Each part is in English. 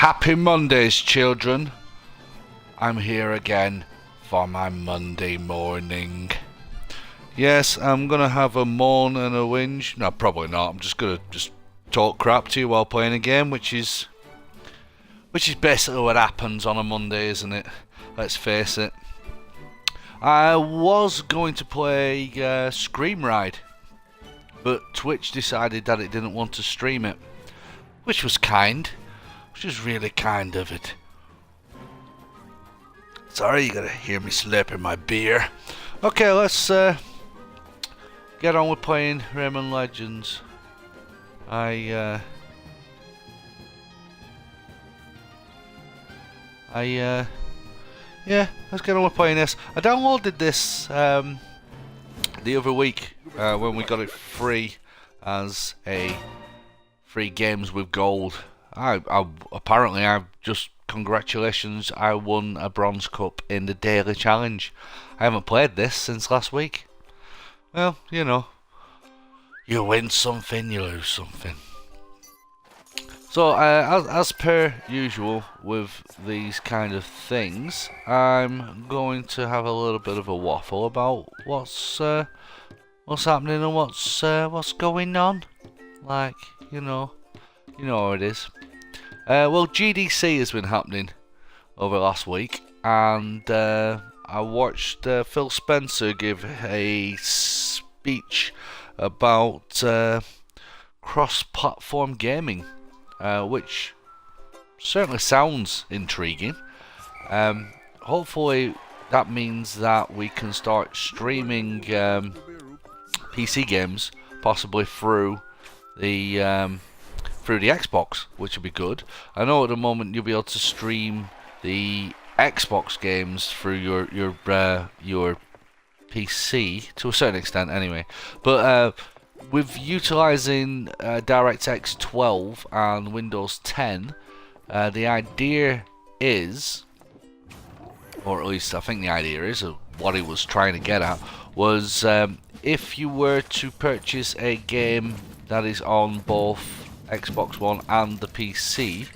Happy Mondays, children. I'm here again for my Monday morning. Yes, I'm gonna have a moan and a whinge. No, probably not. I'm just gonna talk crap to you while playing a game, which is basically what happens on a Monday, isn't it? Let's face it. I was going to play Scream Ride, but Twitch decided that it didn't want to stream it, which was really kind of it. Sorry, you gotta hear me slurping my beer. Okay, let's get on with playing Rayman Legends. Yeah, let's get on with playing this. I downloaded this the other week when we got it free as a free games with gold. Apparently I've just congratulations, I won a bronze cup in the daily challenge. I haven't played this since last week. Well, you know, you win something, you lose something. So as per usual with these kind of things, I'm going to have a little bit of a waffle about what's happening and what's going on. Like, you know how it is. Well, GDC has been happening over last week, and I watched Phil Spencer give a speech about cross-platform gaming, which certainly sounds intriguing. Hopefully that means that we can start streaming PC games, possibly through the Xbox, which would be good. I know at the moment you'll be able to stream the Xbox games through your PC to a certain extent, anyway. But with utilizing DirectX 12 and Windows 10, the idea is, or at least I think the idea is, what he was trying to get at, was if you were to purchase a game that is on both Xbox One and the PC,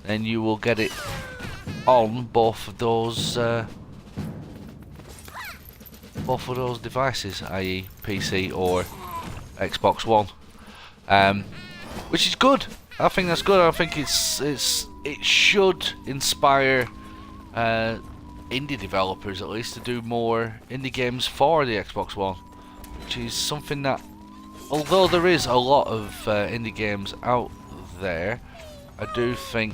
then you will get it on both of those devices, i.e. PC or Xbox One, which is good. I think that's good. I think it should inspire indie developers, at least, to do more indie games for the Xbox One, which is something that, although there is a lot of indie games out there, I do think,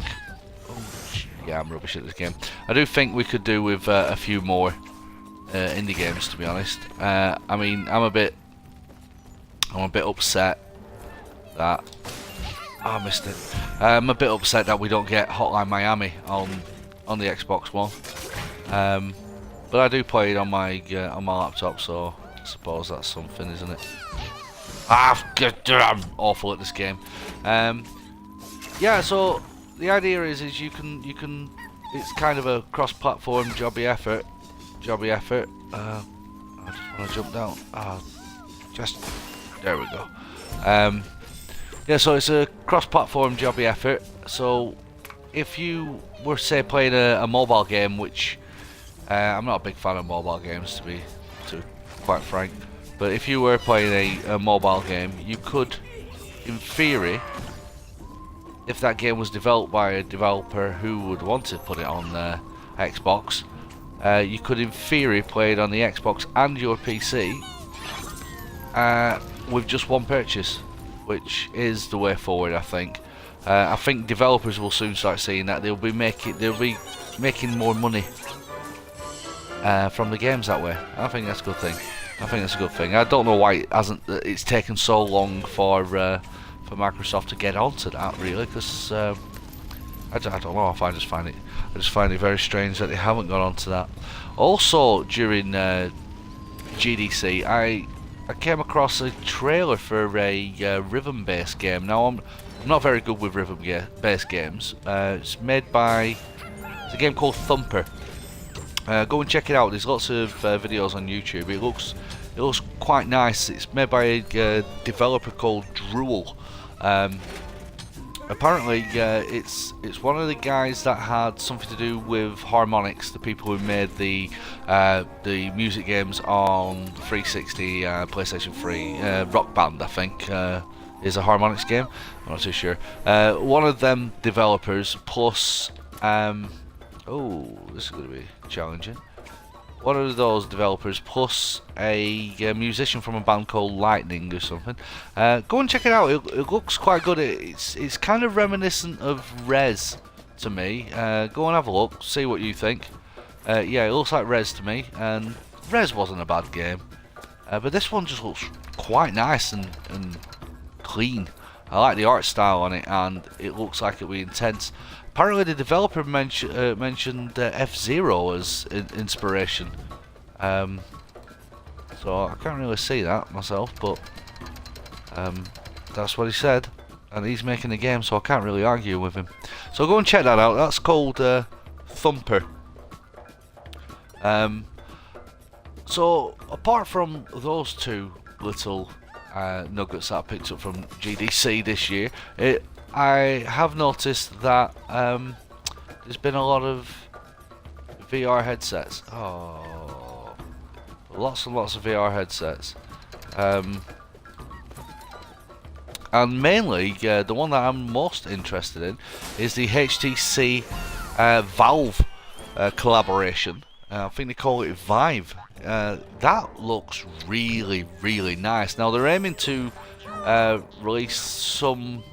yeah, I'm rubbish at this game. I do think we could do with a few more indie games, to be honest. I mean, I'm a bit upset that I missed it. I'm a bit upset that we don't get Hotline Miami on the Xbox One. But I do play it on my laptop, so I suppose that's something, isn't it? I'm awful at this game. Yeah, so the idea is you can it's kind of a cross-platform jobby effort. I just want to jump down. There we go. Yeah, so it's a cross-platform jobby effort. So if you were, say, playing a mobile game, which I'm not a big fan of mobile games, to be quite frank. But if you were playing a mobile game, you could, in theory, if that game was developed by a developer who would want to put it on Xbox, you could, in theory, play it on the Xbox and your PC with just one purchase, which is the way forward, I think. I think developers will soon start seeing that they'll be making more money from the games that way. I think that's a good thing. I don't know why it's taken so long for Microsoft to get onto that, really, because I don't know. I just find it very strange that they haven't gone onto that. Also, during GDC, I came across a trailer for a rhythm-based game. Now I'm not very good with rhythm-based games. It's a game called Thumper. Go and check it out. There's lots of videos on YouTube. It looks quite nice. It's made by a developer called Drool. apparently it's one of the guys that had something to do with Harmonix, the people who made the music games on 360, PlayStation 3. Rock Band, I think, is a Harmonix game. I'm not too sure. One of them developers plus oh, this is going to be challenging. One of those developers plus a musician from a band called Lightning or something. Go and check it out. It looks quite good. It's kind of reminiscent of Rez to me. Go and have a look. See what you think. Yeah, it looks like Rez to me, and Rez wasn't a bad game. But this one just looks quite nice and clean. I like the art style on it, and it looks like it'll be intense. Apparently the developer mentioned F-Zero as inspiration. So I can't really see that myself, but that's what he said. And he's making the game, so I can't really argue with him. So go and check that out. That's called Thumper. So apart from those two little nuggets that I picked up from GDC this year, I have noticed that there's been a lot of VR headsets. Oh, lots and lots of VR headsets. And mainly, the one that I'm most interested in is the HTC Valve collaboration. I think they call it Vive. That looks really, really nice. Now they're aiming to release some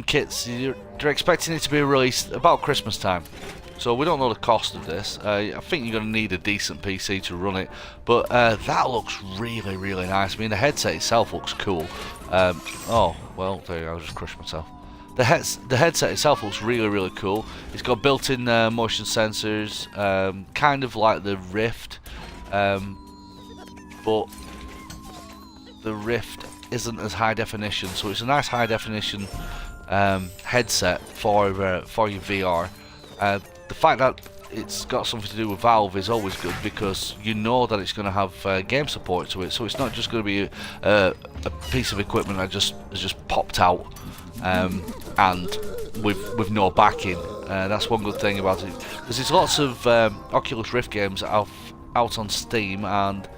kits. They're expecting it to be released about Christmas time. So we don't know the cost of this. I think you're going to need a decent PC to run it. But that looks really, really nice. I mean, the headset itself looks cool. Oh, well, there you go. I just crushed myself. The headset itself looks really, really cool. It's got built-in motion sensors, kind of like the Rift, but the Rift isn't as high definition. So it's a nice high definition headset for your VR. The fact that it's got something to do with Valve is always good, because you know that it's going to have game support to it. So it's not just going to be a piece of equipment that has just popped out. And with no backing. That's one good thing about it, because there's lots of Oculus Rift games out on Steam, and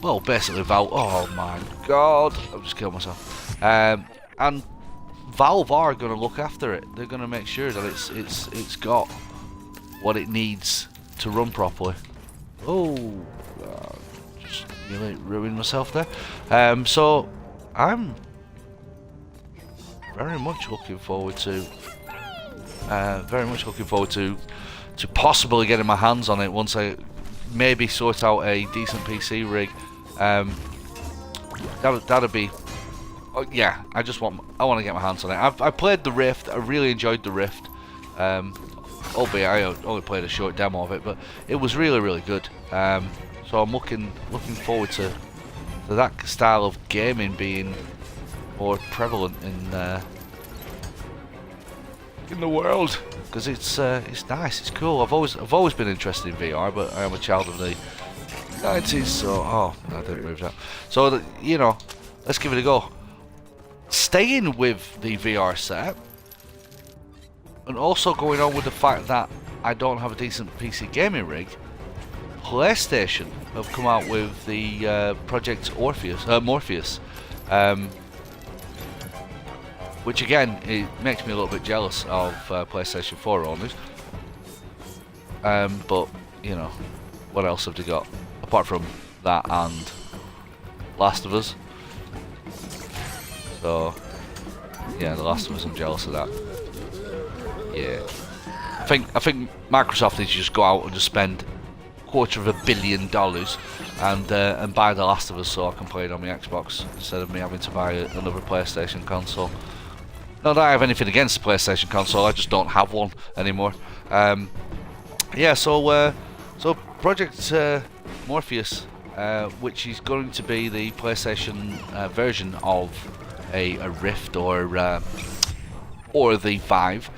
well, basically Valve. Oh my god, I've just killed myself. And Valve are going to look after it. They're going to make sure that it's got what it needs to run properly. Oh, just really ruined myself there. So I'm very much looking forward to possibly getting my hands on it once I maybe sort out a decent PC rig. That'd be, oh, yeah. I want to get my hands on it. I played the Rift. I really enjoyed the Rift. Albeit I only played a short demo of it, but it was really, really good. So I'm looking forward to that style of gaming being more prevalent in the world, because it's nice, it's cool. I've always been interested in VR, but I am a child of the 90s, so I didn't move that. So you know, let's give it a go. Staying with the VR set, and also going on with the fact that I don't have a decent PC gaming rig, PlayStation have come out with the Project Morpheus. Which again, it makes me a little bit jealous of PlayStation 4 owners. But, you know, what else have they got? Apart from that and Last of Us. So, yeah, The Last of Us, I'm jealous of that. Yeah. I think Microsoft needs to just go out and just spend $250 million and buy The Last of Us so I can play it on my Xbox, instead of me having to buy another PlayStation console. Not that I have anything against the PlayStation console, I just don't have one anymore. Yeah, so Project Morpheus, which is going to be the PlayStation version of a Rift or the Vive.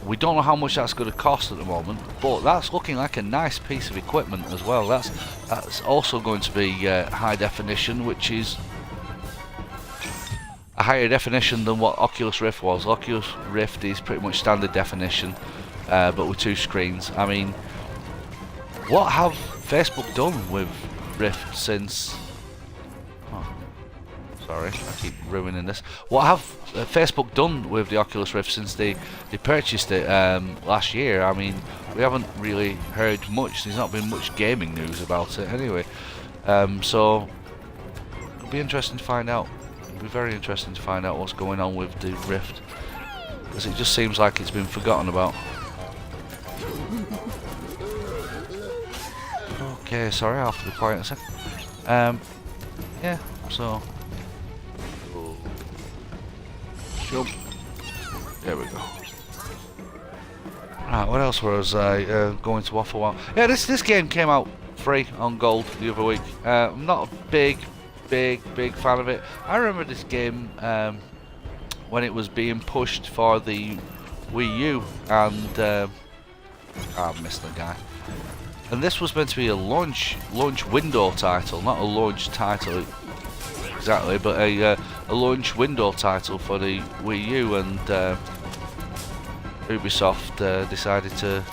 We don't know how much that's going to cost at the moment, but that's looking like a nice piece of equipment as well. That's also going to be high definition, which is a higher definition than what Oculus Rift was. Oculus Rift is pretty much standard definition, but with 2 screens. I mean, what have Facebook done with Rift since... Oh, sorry, I keep ruining this. What have Facebook done with the Oculus Rift since they purchased it last year? I mean, we haven't really heard much. There's not been much gaming news about it anyway. So it'll be interesting to find out. It'll be very interesting to find out what's going on with the Rift, because it just seems like it's been forgotten about. Okay, sorry, I'll have to be quiet a second. Yeah, so jump. There we go. Right, what else was I going to waffle on? Yeah, this game came out free on Gold the other week. I'm not a big fan of it. I remember this game when it was being pushed for the Wii U, and I missed the guy. And this was meant to be a launch window title, not a launch title exactly, but a launch window title for the Wii U, and Ubisoft decided to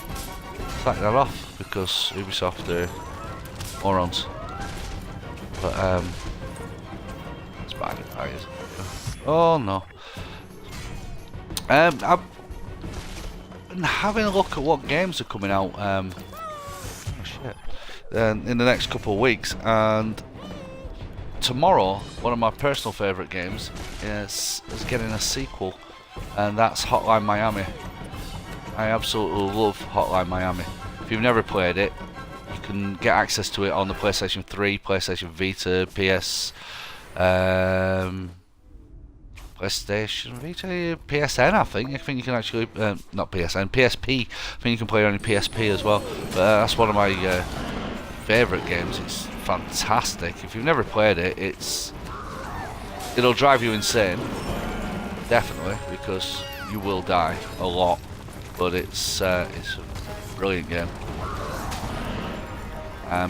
sack that off because Ubisoft are morons. But it's bad, I guess. Oh no. I've been having a look at what games are coming out. In the next couple of weeks, and tomorrow one of my personal favourite games is getting a sequel, and that's Hotline Miami. I absolutely love Hotline Miami. If you've never played it, you can get access to it on the PlayStation 3, PlayStation Vita, PlayStation Vita, PSN. I think you can actually not PSN, PSP. I think you can play it on your PSP as well. But that's one of my favourite games. It's fantastic. If you've never played it, it'll drive you insane, definitely, because you will die a lot. But it's a brilliant game.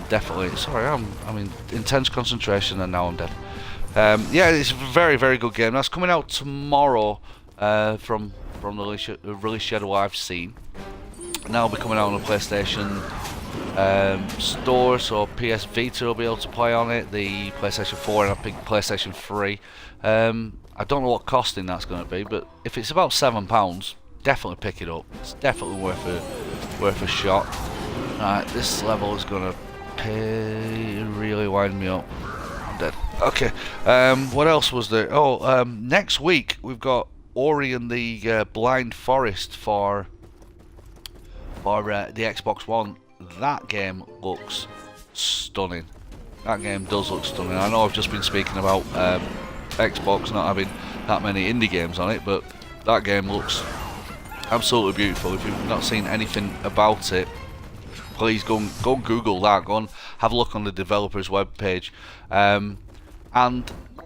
Definitely. Sorry, I'm in intense concentration, and now I'm dead. Yeah, it's a very good game. That's coming out tomorrow from the release schedule I've seen. Now it'll be coming out on the PlayStation store, so PS Vita will be able to play on it, the PlayStation 4 and I think PlayStation 3. I don't know what costing that's going to be, but if it's about £7, definitely pick it up. It's definitely worth a shot. Right, this level is going to really wind me up. I'm dead. Okay, what else was there? Oh, next week we've got Ori and the Blind Forest for the Xbox One. That game looks stunning. That game does look stunning. I know I've just been speaking about Xbox not having that many indie games on it, but that game looks absolutely beautiful. If you've not seen anything about it, please go and Google that. Go and have a look on the developer's webpage. And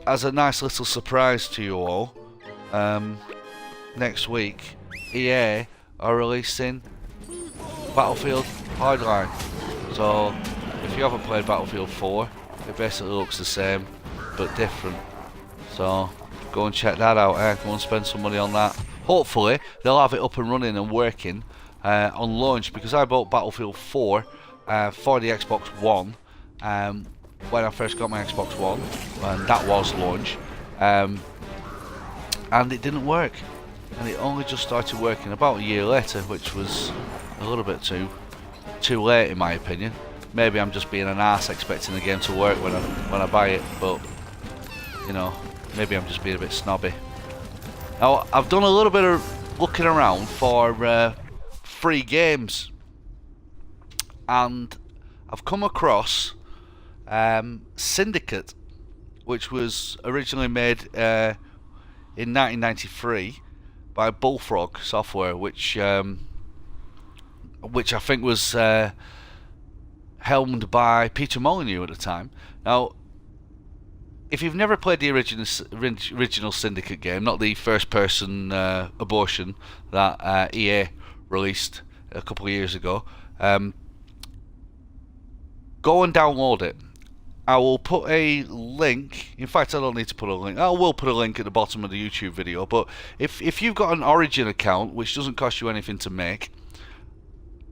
as a nice little surprise to you all, next week EA are releasing Battlefield Hardline. So if you haven't played Battlefield 4, it basically looks the same but different. So go and check that out. Go and spend some money on that. Hopefully they'll have it up and running and working on launch, because I bought Battlefield 4 for the Xbox One when I first got my Xbox One, and that was launch, and it didn't work, and it only just started working about a year later, which was a little bit too late in my opinion. Maybe I'm just being an ass expecting the game to work when I buy it, but you know, maybe I'm just being a bit snobby. Now I've done a little bit of looking around for free games, and I've come across Syndicate, which was originally made in 1993 by Bullfrog Software, which I think was helmed by Peter Molyneux at the time. Now, if you've never played the original Syndicate game, not the first-person abortion that EA released a couple of years ago, go and download it. I will put a link. In fact, I don't need to put a link. I will put a link at the bottom of the YouTube video. But if you've got an Origin account, which doesn't cost you anything to make,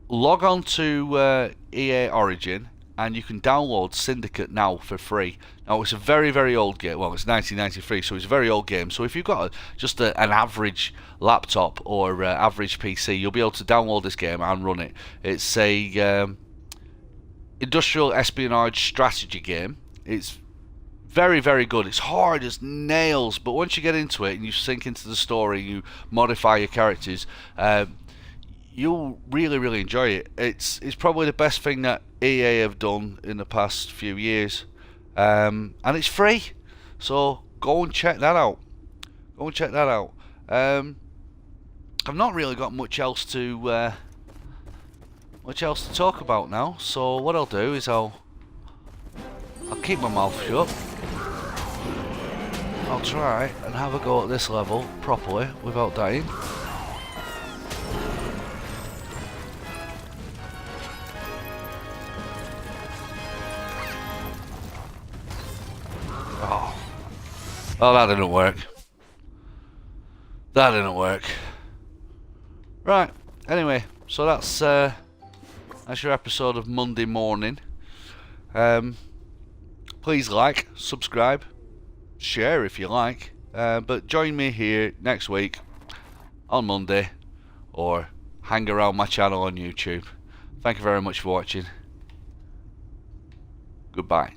log on to EA Origin, and you can download Syndicate now for free. Now, it's a very, very old game. Well, it's 1993, so it's a very old game. So if you've got just an average laptop or average PC, you'll be able to download this game and run it. It's a industrial espionage strategy game. It's very, very good. It's hard as nails, but once you get into it and you sink into the story, you modify your characters, you'll really, really enjoy it. It's probably the best thing that EA have done in the past few years, and it's free, so go and check that out. Go and check that out. I've not really got much else to talk about now, so what I'll do is I'll keep my mouth shut. I'll try and have a go at this level properly without dying. Oh, that didn't work. That didn't work. Right. Anyway, so that's your episode of Monday morning. Please like, subscribe, share if you like. But join me here next week on Monday, or hang around my channel on YouTube. Thank you very much for watching. Goodbye.